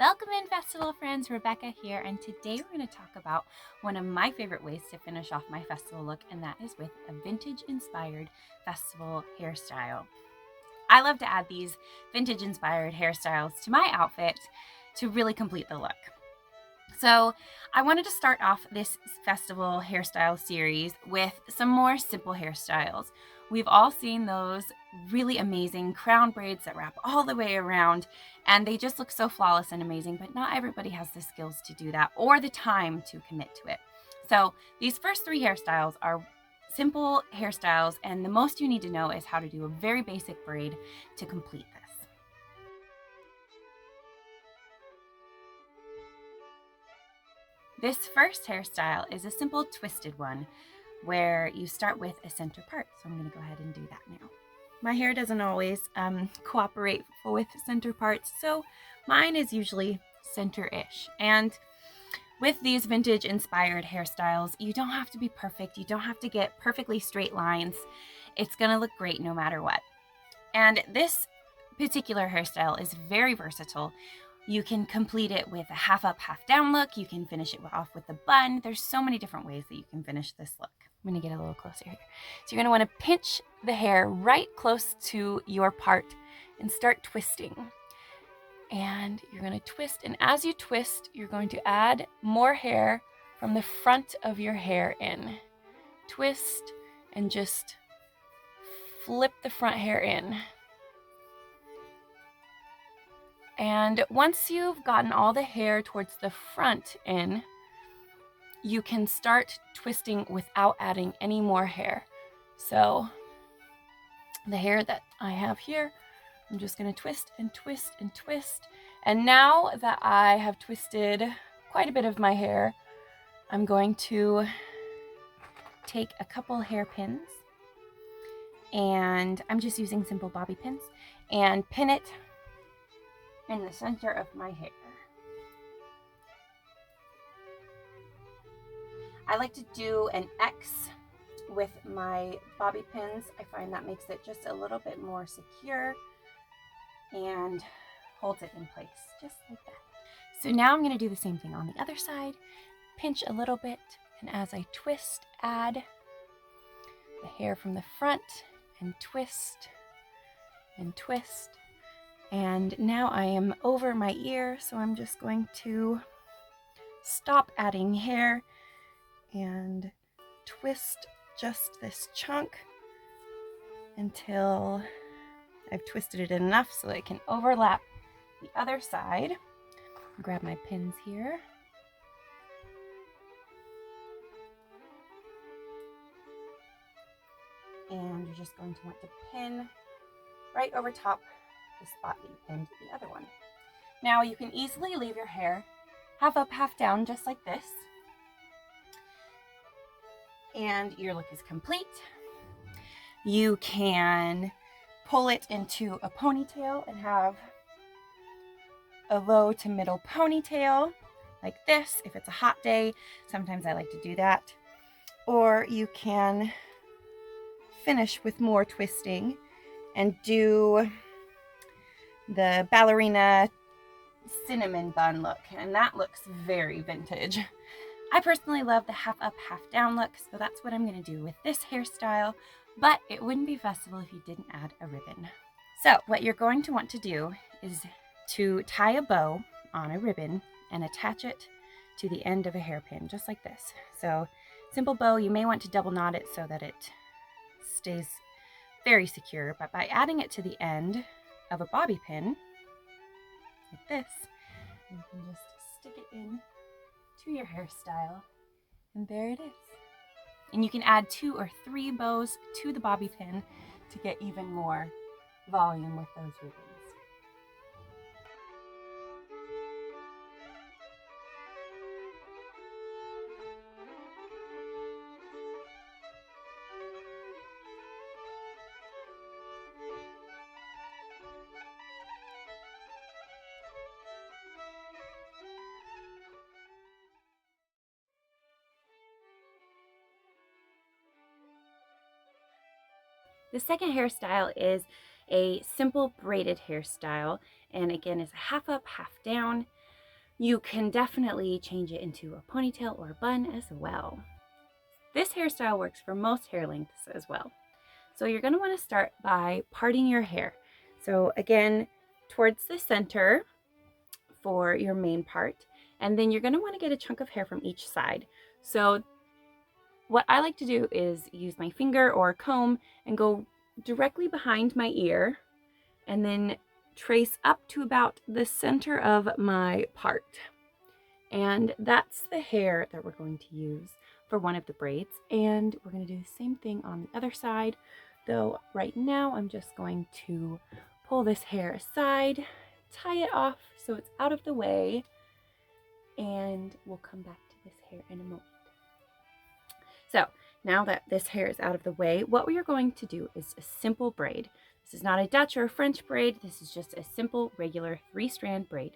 Welcome in, festival friends. Rebecca here, and today we're going to talk about one of my favorite ways to finish off my festival look, and that is with a vintage inspired festival hairstyle. I love to add these vintage inspired hairstyles to my outfit to really complete the look. So I wanted to start off this festival hairstyle series with some more simple hairstyles. We've all seen those really amazing crown braids that wrap all the way around, and they just look so flawless and amazing, but not everybody has the skills to do that or the time to commit to it. So these first three hairstyles are simple hairstyles, and the most you need to know is how to do a very basic braid to complete this. This first hairstyle is a simple twisted one where you start with a center part. So I'm going to go ahead and do that now. My hair doesn't always cooperate with center parts, so mine is usually center-ish. And with these vintage inspired hairstyles, you don't have to be perfect. You don't have to get perfectly straight lines. It's going to look great no matter what. And this particular hairstyle is very versatile. You can complete it with a half up, half down look. You can finish it off with a bun. There's so many different ways that you can finish this look. I'm going to get a little closer here. So you're going to want to pinch the hair right close to your part and start twisting. And you're going to twist. And as you twist, you're going to add more hair from the front of your hair in. Twist and just flip the front hair in. And once you've gotten all the hair towards the front in, you can start twisting without adding any more hair. So the hair that I have here, I'm just going to twist and twist and twist. And now that I have twisted quite a bit of my hair, I'm going to take a couple hairpins, and I'm just using simple bobby pins, and pin it in the center of my hair. I like to do an X with my bobby pins. I find that makes it just a little bit more secure and holds it in place, just like that. So now I'm going to do the same thing on the other side. Pinch a little bit, and as I twist, add the hair from the front and twist and twist. And now I am over my ear, so I'm just going to stop adding hair and twist just this chunk until I've twisted it enough so that it can overlap the other side. I'll grab my pins here. And you're just going to want to pin right over top the spot that you pinned the other one. Now you can easily leave your hair half up, half down, just like this. And your look is complete. You can pull it into a ponytail and have a low to middle ponytail like this. If it's a hot day, sometimes I like to do that. Or you can finish with more twisting and do the ballerina cinnamon bun look, and that looks very vintage. I personally love the half up, half down look, so that's what I'm going to do with this hairstyle, but it wouldn't be festival if you didn't add a ribbon. So what you're going to want to do is to tie a bow on a ribbon and attach it to the end of a hairpin, just like this. So simple bow, you may want to double knot it so that it stays very secure, but by adding it to the end of a bobby pin, like this, you can just stick it in to your hairstyle, and there it is. And you can add 2 or 3 bows to the bobby pin to get even more volume with those ribbons. The second hairstyle is a simple braided hairstyle, and again is a half up, half down. You can definitely change it into a ponytail or a bun as well. This hairstyle works for most hair lengths as well. So you're going to want to start by parting your hair. So again, towards the center for your main part, and then you're going to want to get a chunk of hair from each side. So what I like to do is use my finger or a comb and go directly behind my ear and then trace up to about the center of my part. And that's the hair that we're going to use for one of the braids. And we're going to do the same thing on the other side, though right now I'm just going to pull this hair aside, tie it off so it's out of the way, and we'll come back to this hair in a moment. So now that this hair is out of the way, what we are going to do is a simple braid. This is not a Dutch or a French braid. This is just a simple, regular 3-strand braid.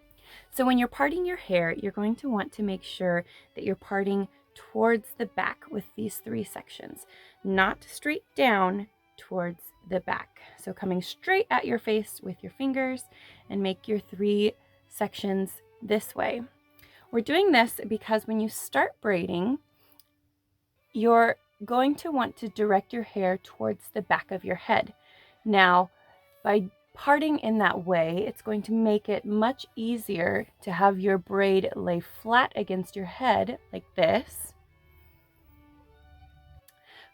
So when you're parting your hair, you're going to want to make sure that you're parting towards the back with these 3 sections, not straight down towards the back. So coming straight at your face with your fingers and make your 3 sections this way. We're doing this because when you start braiding, you're going to want to direct your hair towards the back of your head. Now, by parting in that way, it's going to make it much easier to have your braid lay flat against your head like this.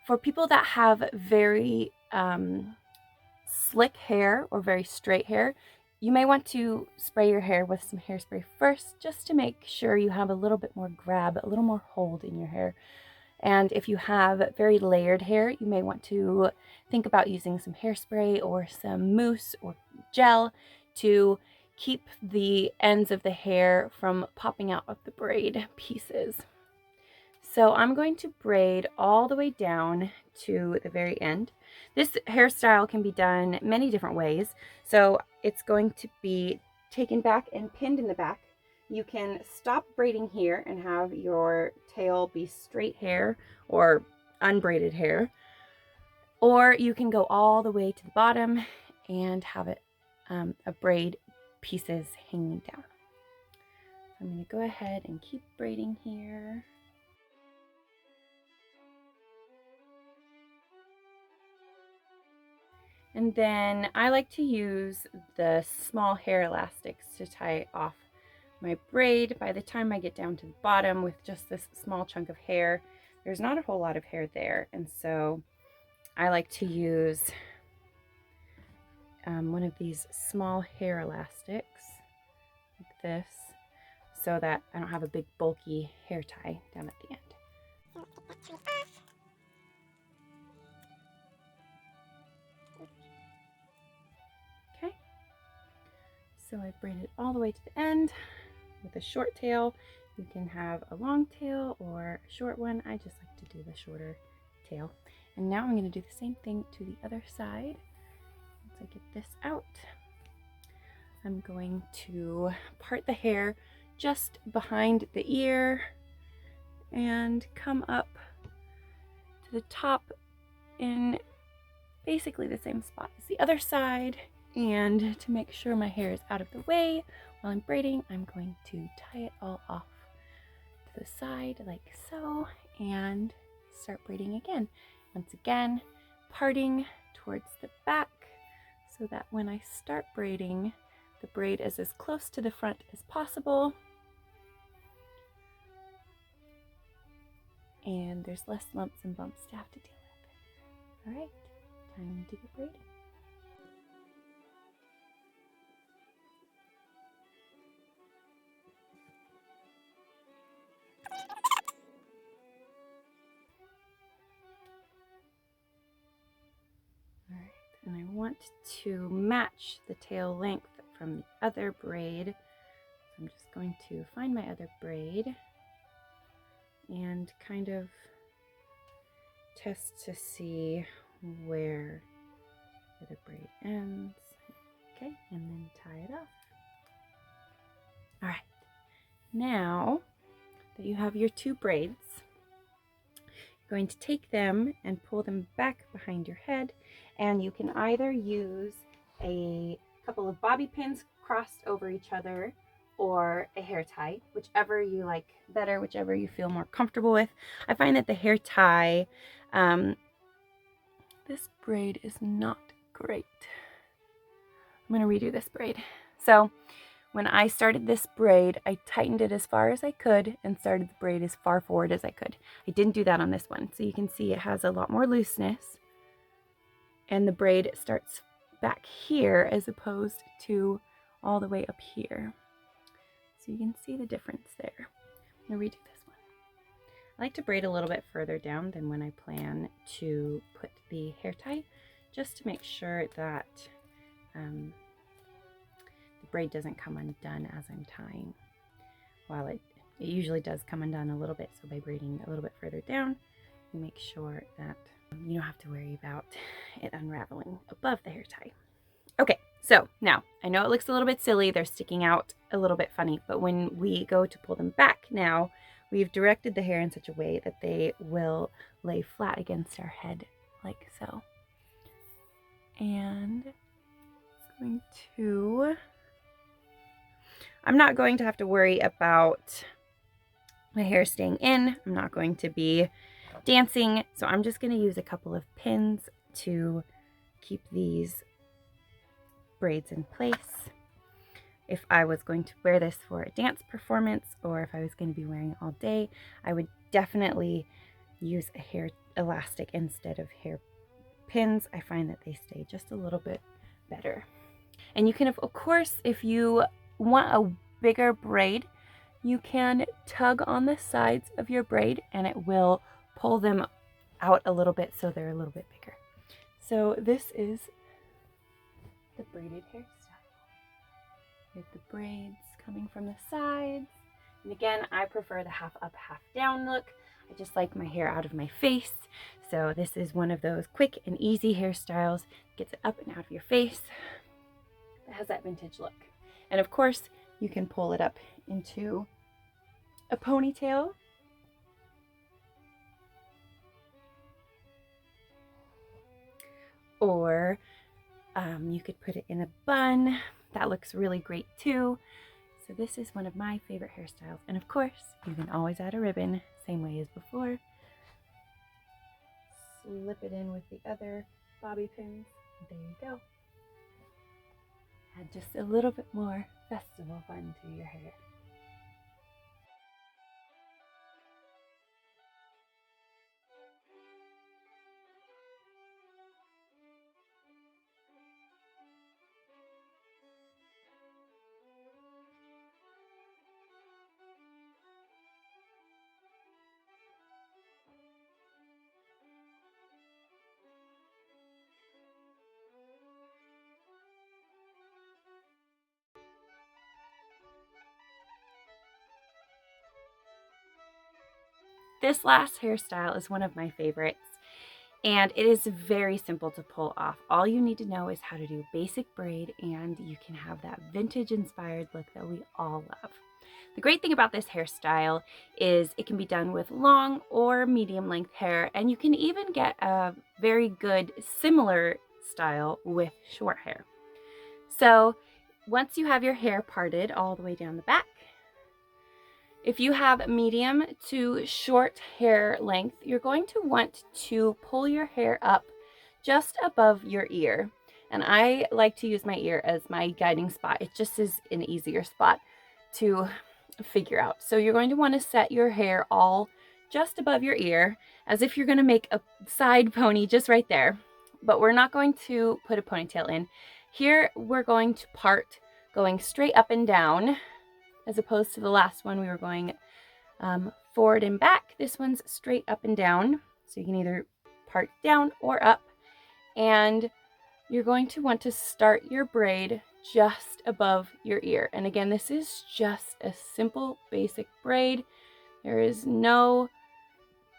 For people that have very slick hair or very straight hair, you may want to spray your hair with some hairspray first, just to make sure you have a little bit more grab, a little more hold in your hair. And if you have very layered hair, you may want to think about using some hairspray or some mousse or gel to keep the ends of the hair from popping out of the braid pieces. So I'm going to braid all the way down to the very end. This hairstyle can be done many different ways. So it's going to be taken back and pinned in the back. You can stop braiding here and have your tail be straight hair or unbraided hair, or you can go all the way to the bottom and have it a braid pieces hanging down. I'm going to go ahead and keep braiding here. And then I like to use the small hair elastics to tie off my braid. By the time I get down to the bottom with just this small chunk of hair, there's not a whole lot of hair there, and so I like to use one of these small hair elastics like this, so that I don't have a big bulky hair tie down at the end. Okay, so I braided all the way to the end. With a short tail, you can have a long tail or a short one. I just like to do the shorter tail. And now I'm going to do the same thing to the other side. Once I get this out, I'm going to part the hair just behind the ear and come up to the top in basically the same spot as the other side. And to make sure my hair is out of the way while I'm braiding, I'm going to tie it all off to the side like so and start braiding again. Once again, parting towards the back so that when I start braiding, the braid is as close to the front as possible. And there's less lumps and bumps to have to deal with. All right, time to get braiding. And I want to match the tail length from the other braid. So I'm just going to find my other braid and kind of test to see where the other braid ends. Okay, and then tie it off. All right, now that you have your 2 braids, you're going to take them and pull them back behind your head. And you can either use a couple of bobby pins crossed over each other, or a hair tie, whichever you like better, whichever you feel more comfortable with. I find that the hair tie, this braid is not great. I'm going to redo this braid. So when I started this braid, I tightened it as far as I could and started the braid as far forward as I could. I didn't do that on this one. So you can see it has a lot more looseness and the braid starts back here as opposed to all the way up here. So you can see the difference there. I'm going to redo this one. I like to braid a little bit further down than when I plan to put the hair tie, just to make sure that the braid doesn't come undone as I'm tying. While it usually does come undone a little bit, so by braiding a little bit further down, you make sure that you don't have to worry about it unraveling above the hair tie. Okay, so now I know it looks a little bit silly, they're sticking out a little bit funny, but when we go to pull them back now, we've directed the hair in such a way that they will lay flat against our head like so. And I'm not going to have to worry about my hair staying in. I'm not going to be dancing, so I'm just going to use a couple of pins to keep these braids in place. If I was going to wear this for a dance performance, or if I was going to be wearing it all day, I would definitely use a hair elastic instead of hair pins. I find that they stay just a little bit better. And you can, of course, if you want a bigger braid, you can tug on the sides of your braid and it will pull them out a little bit so they're a little bit bigger. So this is the braided hairstyle. With the braids coming from the sides. And again, I prefer the half up, half down look. I just like my hair out of my face. So this is one of those quick and easy hairstyles. Gets it up and out of your face. It has that vintage look. And of course, you can pull it up into a ponytail. Or you could put it in a bun. That looks really great too. So this is one of my favorite hairstyles. And of course, you can always add a ribbon, same way as before. Slip it in with the other bobby pins. There you go. Add just a little bit more festival fun to your hair. This last hairstyle is one of my favorites, and it is very simple to pull off. All you need to know is how to do basic braid, and you can have that vintage inspired look that we all love. The great thing about this hairstyle is it can be done with long or medium length hair, and you can even get a very good similar style with short hair. So once you have your hair parted all the way down the back, if you have medium to short hair length, you're going to want to pull your hair up just above your ear. And I like to use my ear as my guiding spot. It just is an easier spot to figure out. So you're going to want to set your hair all just above your ear, as if you're going to make a side pony just right there. But we're not going to put a ponytail in. Here we're going to part going straight up and down, as opposed to the last one we were going forward and back. This one's straight up and down. So you can either part down or up. And you're going to want to start your braid just above your ear. And again, this is just a simple basic braid. There is no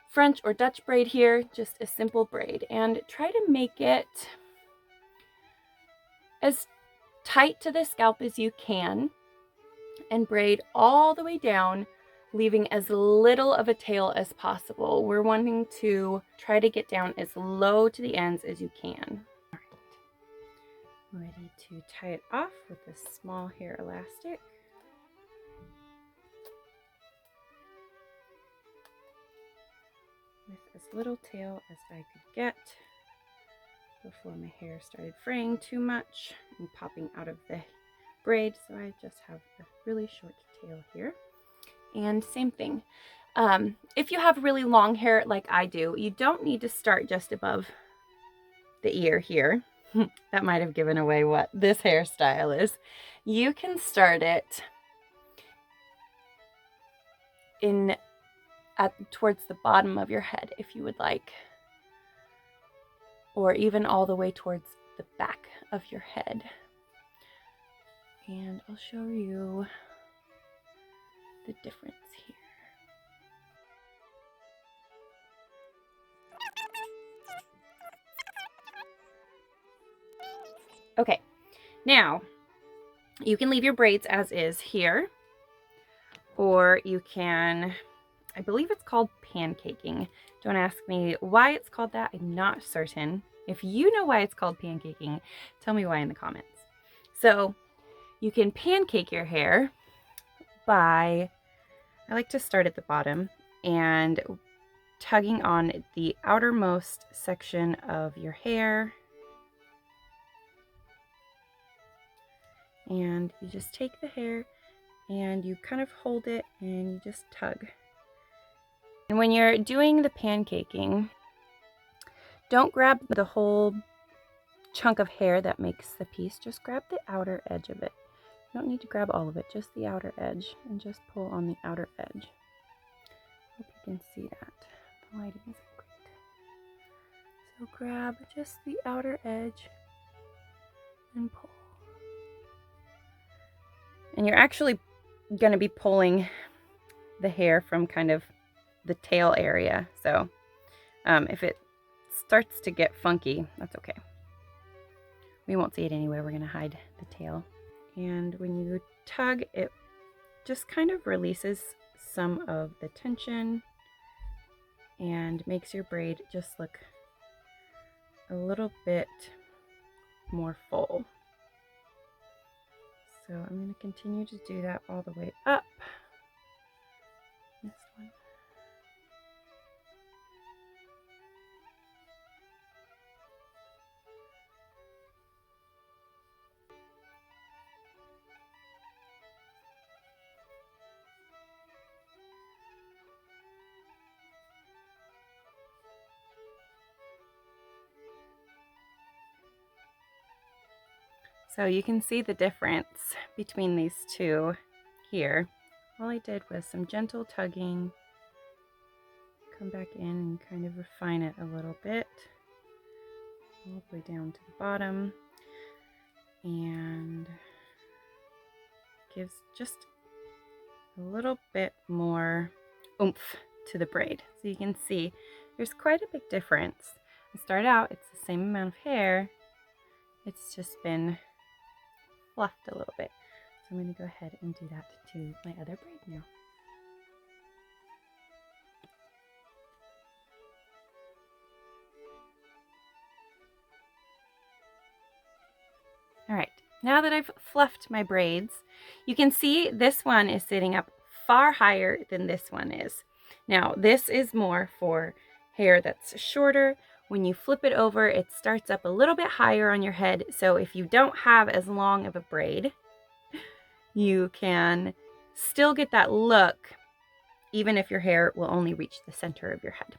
French or Dutch braid here, just a simple braid. And try to make it as tight to the scalp as you can, and braid all the way down, leaving as little of a tail as possible. We're wanting to try to get down as low to the ends as you can. All right, ready to tie it off with a small hair elastic. with as little tail as I could get before my hair started fraying too much and popping out of the braid. So I just have a really short tail here. And same thing. If you have really long hair like I do, you don't need to start just above the ear here. That might have given away what this hairstyle is. You can start it towards the bottom of your head if you would like, or even all the way towards the back of your head. And I'll show you the difference here. Okay, now you can leave your braids as is here, or you can, I believe it's called pancaking. Don't ask me why it's called that. I'm not certain. If you know why it's called pancaking, tell me why in the comments. So you can pancake your hair by, I like to start at the bottom and tugging on the outermost section of your hair. And you just take the hair and you kind of hold it and you just tug. And when you're doing the pancaking, don't grab the whole chunk of hair that makes the piece. Just grab the outer edge of it. You don't need to grab all of it, just the outer edge, and just pull on the outer edge. Hope you can see that. The lighting isn't great. So grab just the outer edge and pull. And you're actually going to be pulling the hair from kind of the tail area. So if it starts to get funky, that's okay. We won't see it anyway. We're going to hide the tail. And when you tug, it just kind of releases some of the tension and makes your braid just look a little bit more full. So I'm going to continue to do that all the way up. This one. So you can see the difference between these two here. All I did was some gentle tugging, come back in and kind of refine it a little bit, all the way down to the bottom, and gives just a little bit more oomph to the braid. So you can see there's quite a big difference. I start out, it's the same amount of hair, it's just been fluffed a little bit. So I'm going to go ahead and do that to my other braid now. All right, now that I've fluffed my braids, you can see this one is sitting up far higher than this one is. Now, this is more for hair that's shorter. When you flip it over, it starts up a little bit higher on your head. So if you don't have as long of a braid, you can still get that look, even if your hair will only reach the center of your head.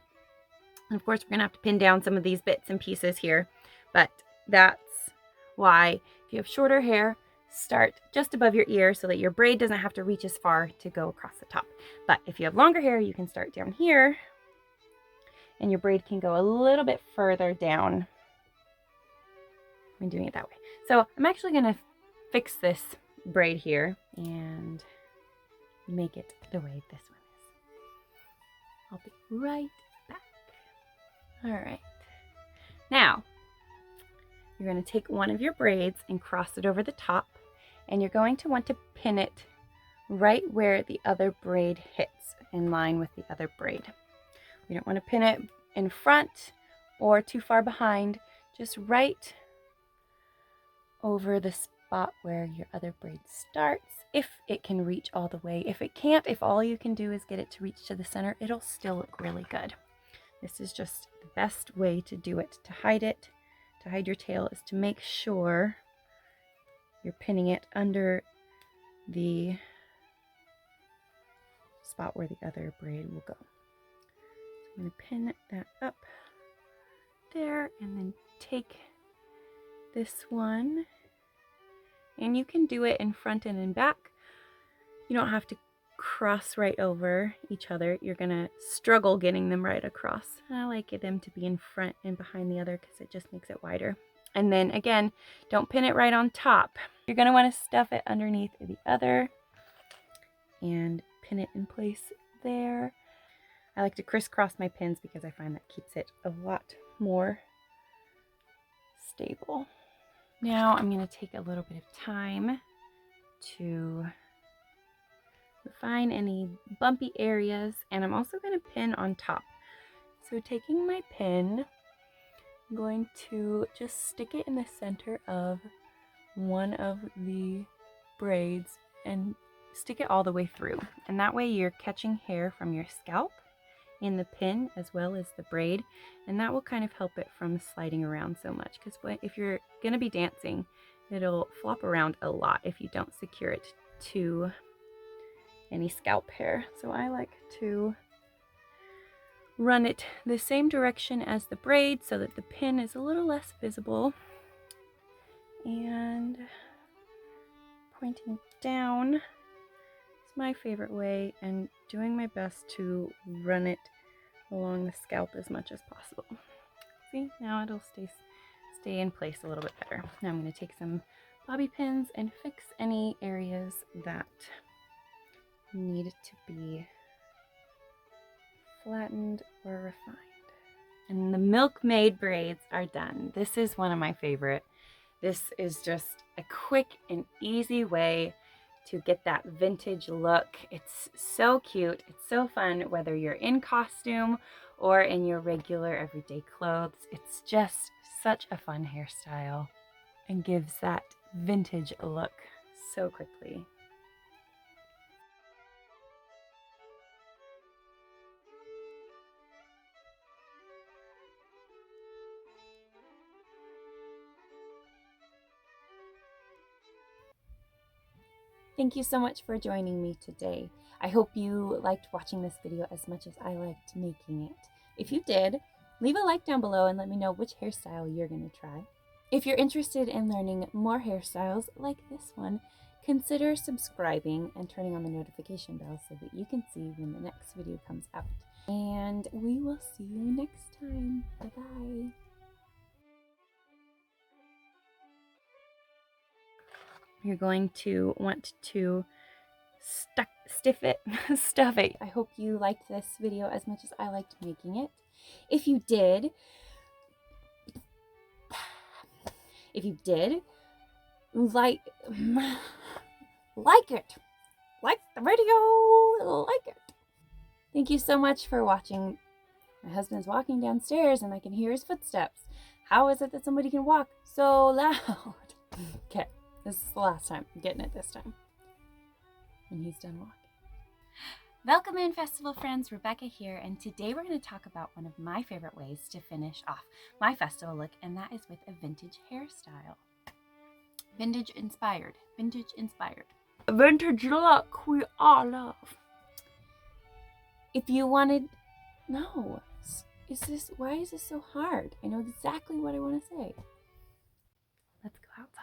And of course, we're gonna have to pin down some of these bits and pieces here, but that's why if you have shorter hair, start just above your ear so that your braid doesn't have to reach as far to go across the top. But if you have longer hair, you can start down here and your braid can go a little bit further down when doing it that way. So I'm actually gonna fix this braid here and make it the way this one is. I'll be right back. All right. Now, you're going to take one of your braids and cross it over the top, and you're going to want to pin it right where the other braid hits, in line with the other braid. We don't want to pin it in front or too far behind, just right over the spot where your other braid starts, if it can reach all the way. If it can't, if all you can do is get it to reach to the center, it'll still look really good. This is just the best way to do it. To hide your tail, is to make sure you're pinning it under the spot where the other braid will go. So I'm going to pin that up there and then take this one, and you can do it in front and in back. You don't have to cross right over each other. You're gonna struggle getting them right across. I like them to be in front and behind the other because it just makes it wider. And then again, don't pin it right on top. You're gonna want to stuff it underneath the other and pin it in place there. I like to crisscross my pins because I find that keeps it a lot more stable. Now I'm going to take a little bit of time to refine any bumpy areas, and I'm also going to pin on top. So taking my pin, I'm going to just stick it in the center of one of the braids and stick it all the way through. And that way you're catching hair from your scalp in the pin as well as the braid, and that will kind of help it from sliding around so much, because if you're going to be dancing, it'll flop around a lot if you don't secure it to any scalp hair. So I like to run it the same direction as the braid so that the pin is a little less visible, and pointing down is my favorite way, and doing my best to run it along the scalp as much as possible. See, now it'll stay in place a little bit better. Now I'm going to take some bobby pins and fix any areas that need to be flattened or refined. And the milkmaid braids are done. This is one of my favorite. This is just a quick and easy way to get that vintage look. It's so cute. It's so fun, whether you're in costume or in your regular everyday clothes. It's just such a fun hairstyle and gives that vintage look so quickly. Thank you so much for joining me today. I hope you liked watching this video as much as I liked making it. If you did, leave a like down below and let me know which hairstyle you're going to try. If you're interested in learning more hairstyles like this one, consider subscribing and turning on the notification bell so that you can see when the next video comes out. And we will see you next time. Bye-bye. You're going to want to stuff it. I hope you liked this video as much as I liked making it. If you did, like it. Like the video, like it. Thank you so much for watching. My husband's walking downstairs and I can hear his footsteps. How is it that somebody can walk so loud? Okay, this is the last time. I'm getting it this time. And he's done walking. Welcome in, festival friends. Rebecca here, and today we're going to talk about one of my favorite ways to finish off my festival look, and that is with a vintage hairstyle. Vintage inspired. Vintage look we all love. If you wanted... No. Why is this so hard? I know exactly what I want to say. Let's go outside.